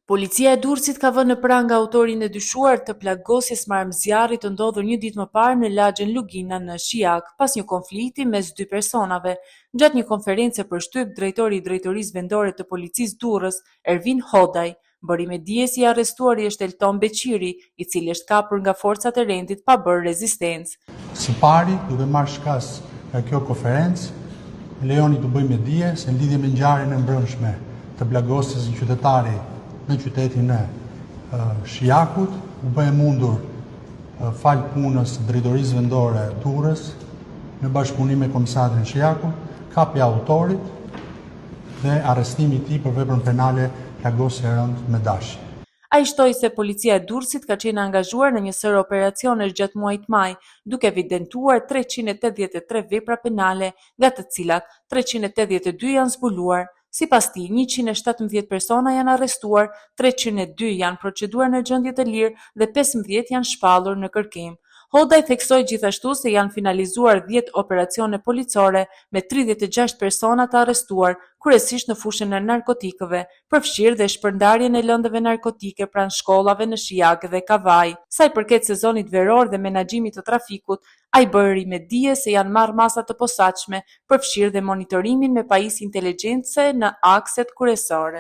Policia e Durrësit ka vënë në prangë autorin e dyshuar të plagosjes marrëmzjarrit të ndodhur një ditë më parë në lagjen Lugina në Shijak, pas një konflikti mes dy personave. Gjatë një konferencë për shtyp, drejtori i Drejtorisë Vendore të Policisë Durrës, Ervin Hodaj, bëri me dije se i arrestuari është Elton Beqiri, i cili është kapur nga forcat e rendit pa bërë rezistencë. Së pari, duke marrë shkas nga kjo konferencë, lejoni të bëjmë dije se në lidhje me ngjarjen e mbrëmshme të plagosjes një qytetari në qytetin e Shijakut, u bë e mundur fal punës Drejtorisë Vendore Durrës në bashkëpunim me Komisariatin e Shijakut, kapja autorit dhe arrestimi i tij për veprën penale plagosje e rëndë me dashje. Ai shtoi se policia e Durrësit ka qenë angazhuar në një sër operacionesh gjatë muajit maj, duke evidentuar 383 vepra penale, nga të cilat 382 janë zbuluar. Sipas tij, 117 persona janë arrestuar, 302 janë proceduar në gjendje të lirë dhe 15 janë shpallur në kërkim. Hodaj theksoi gjithashtu se janë finalizuar 10 operacione policore me 36 persona të arrestuar, kryesisht në fushën e narkotikëve, përfshirë dhe shpërndarjen e lëndëve narkotike pranë shkollave në Shijak dhe Kavaj. Sa i përket sezonit veror dhe menaxhimit të trafikut, ai bëri me dije se janë marrë masa të posaçme, përfshirë dhe monitorimin me pajisje inteligjencë në akset kryesore.